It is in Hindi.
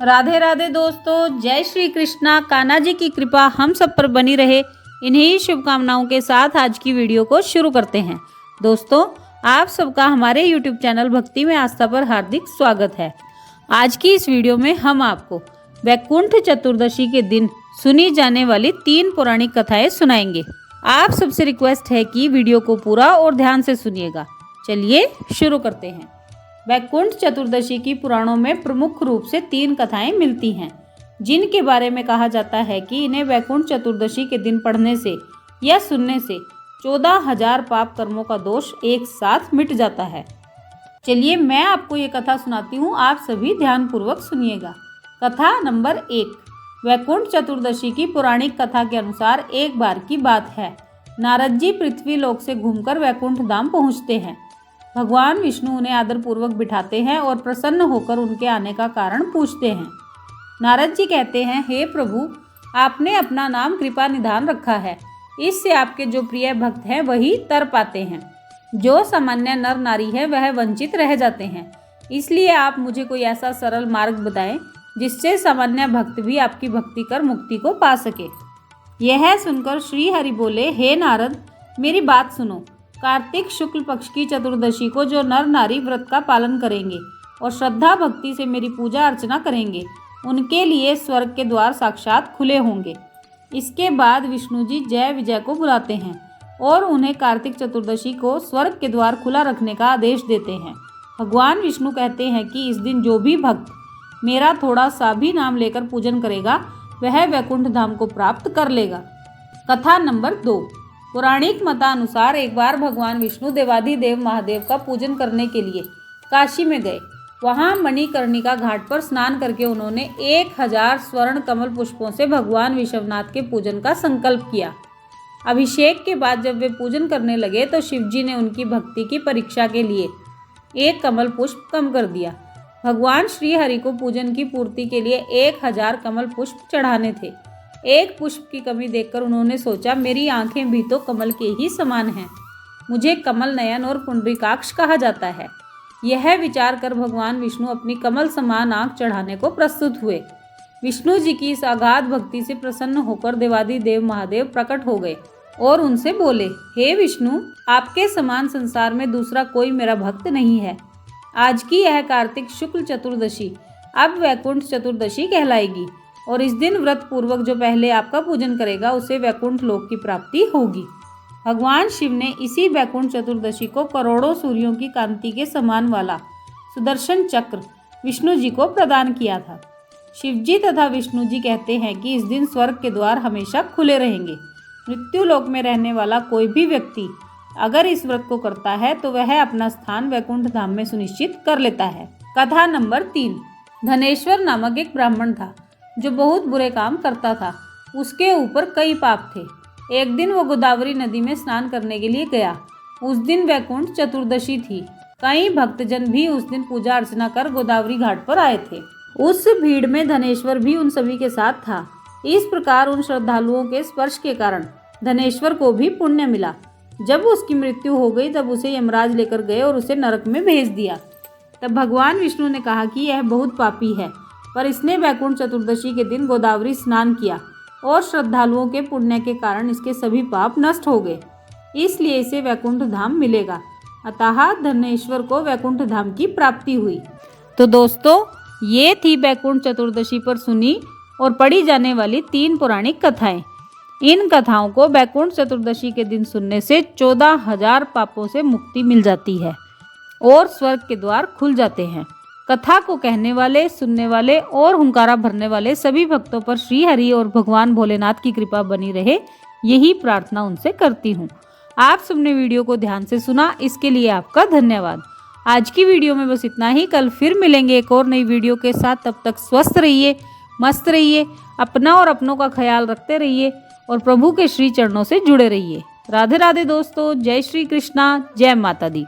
राधे राधे दोस्तों, जय श्री कृष्णा। कान्हा जी की कृपा हम सब पर बनी रहे, इन्हीं शुभकामनाओं के साथ आज की वीडियो को शुरू करते हैं। दोस्तों, आप सबका हमारे YouTube चैनल भक्ति में आस्था पर हार्दिक स्वागत है। आज की इस वीडियो में हम आपको वैकुंठ चतुर्दशी के दिन सुनी जाने वाली 3 पौराणिक कथाएं सुनाएंगे। आप सबसे रिक्वेस्ट है कि वीडियो को पूरा और ध्यान से सुनिएगा। चलिए शुरू करते हैं। वैकुंठ चतुर्दशी की पुराणों में प्रमुख रूप से 3 कथाएं मिलती हैं, जिनके बारे में कहा जाता है कि इन्हें वैकुंठ चतुर्दशी के दिन पढ़ने से या सुनने से 14,000 पाप कर्मों का दोष एक साथ मिट जाता है। चलिए मैं आपको ये कथा सुनाती हूँ, आप सभी ध्यानपूर्वक सुनिएगा। कथा नंबर 1। वैकुंठ चतुर्दशी की पौराणिक कथा के अनुसार एक बार की बात है, नारद जी पृथ्वी लोक से घूमकर वैकुंठ धाम पहुँचते हैं। भगवान विष्णु उन्हें आदरपूर्वक बिठाते हैं और प्रसन्न होकर उनके आने का कारण पूछते हैं। नारद जी कहते हैं, हे प्रभु, आपने अपना नाम कृपा निधान रखा है, इससे आपके जो प्रिय भक्त हैं वही तर पाते हैं। जो सामान्य नर नारी है वह वंचित रह जाते हैं, इसलिए आप मुझे कोई ऐसा सरल मार्ग बताएं जिससे सामान्य भक्त भी आपकी भक्ति कर मुक्ति को पा सके। यह सुनकर श्री हरि बोले, हे नारद, मेरी बात सुनो। कार्तिक शुक्ल पक्ष की चतुर्दशी को जो नर नारी व्रत का पालन करेंगे और श्रद्धा भक्ति से मेरी पूजा अर्चना करेंगे, उनके लिए स्वर्ग के द्वार साक्षात खुले होंगे। इसके बाद विष्णु जी जय विजय को बुलाते हैं और उन्हें कार्तिक चतुर्दशी को स्वर्ग के द्वार खुला रखने का आदेश देते हैं। भगवान विष्णु कहते हैं कि इस दिन जो भी भक्त मेरा थोड़ा सा भी नाम लेकर पूजन करेगा वह वैकुंठ धाम को प्राप्त कर लेगा। कथा नंबर 2। पौराणिक मतानुसार एक बार भगवान विष्णु देवाधिदेव महादेव का पूजन करने के लिए काशी में गए। वहां मणिकर्णिका घाट पर स्नान करके उन्होंने 1000 स्वर्ण कमल पुष्पों से भगवान विश्वनाथ के पूजन का संकल्प किया। अभिषेक के बाद जब वे पूजन करने लगे तो शिवजी ने उनकी भक्ति की परीक्षा के लिए एक कमल पुष्प कम कर दिया। भगवान श्री हरि को पूजन की पूर्ति के लिए 1000 कमल पुष्प चढ़ाने थे। एक पुष्प की कमी देखकर उन्होंने सोचा, मेरी आंखें भी तो कमल के ही समान हैं, मुझे कमल नयन और पुंडरीकाक्ष कहा जाता है। यह विचार कर भगवान विष्णु अपनी कमल समान आंख चढ़ाने को प्रस्तुत हुए। विष्णु जी की इस अगाध भक्ति से प्रसन्न होकर देवाधिदेव महादेव प्रकट हो गए और उनसे बोले, हे विष्णु, आपके समान संसार में दूसरा कोई मेरा भक्त नहीं है। आज की यह कार्तिक शुक्ल चतुर्दशी अब वैकुंठ चतुर्दशी कहलाएगी और इस दिन व्रत पूर्वक जो पहले आपका पूजन करेगा उसे वैकुंठ लोक की प्राप्ति होगी। भगवान शिव ने इसी वैकुंठ चतुर्दशी को करोड़ों सूर्यों की कांति के समान वाला सुदर्शन चक्र विष्णु जी को प्रदान किया था। शिव जी तथा विष्णु जी कहते हैं कि इस दिन स्वर्ग के द्वार हमेशा खुले रहेंगे। मृत्यु लोक में रहने वाला कोई भी व्यक्ति अगर इस व्रत को करता है तो वह अपना स्थान वैकुंठ धाम में सुनिश्चित कर लेता है। कथा नंबर 3। धनेश्वर नामक एक ब्राह्मण था जो बहुत बुरे काम करता था। उसके ऊपर कई पाप थे। एक दिन वो गोदावरी नदी में स्नान करने के लिए गया। उस दिन वैकुंठ चतुर्दशी थी। कई भक्तजन भी उस दिन पूजा अर्चना कर गोदावरी घाट पर आए थे। उस भीड़ में धनेश्वर भी उन सभी के साथ था। इस प्रकार उन श्रद्धालुओं के स्पर्श के कारण धनेश्वर को भी पुण्य मिला। जब उसकी मृत्यु हो गई तब उसे यमराज लेकर गए और उसे नरक में भेज दिया। तब भगवान विष्णु ने कहा कि यह बहुत पापी है, पर इसने वैकुंठ चतुर्दशी के दिन गोदावरी स्नान किया और श्रद्धालुओं के पुण्य के कारण इसके सभी पाप नष्ट हो गए, इसलिए इसे वैकुंठ धाम मिलेगा। अतः धनेश्वर को वैकुंठ धाम की प्राप्ति हुई। तो दोस्तों, ये थी वैकुंठ चतुर्दशी पर सुनी और पढ़ी जाने वाली 3 पौराणिक कथाएं। इन कथाओं को वैकुंठ चतुर्दशी के दिन सुनने से 14,000 पापों से मुक्ति मिल जाती है और स्वर्ग के द्वार खुल जाते हैं। कथा को कहने वाले, सुनने वाले और हुंकारा भरने वाले सभी भक्तों पर श्री हरि और भगवान भोलेनाथ की कृपा बनी रहे, यही प्रार्थना उनसे करती हूँ। आप सबने वीडियो को ध्यान से सुना, इसके लिए आपका धन्यवाद। आज की वीडियो में बस इतना ही। कल फिर मिलेंगे एक और नई वीडियो के साथ। तब तक स्वस्थ रहिए, मस्त रहिए, अपना और अपनों का ख्याल रखते रहिए और प्रभु के श्री चरणों से जुड़े रहिए। राधे राधे दोस्तों, जय श्री कृष्णा, जय माता दी।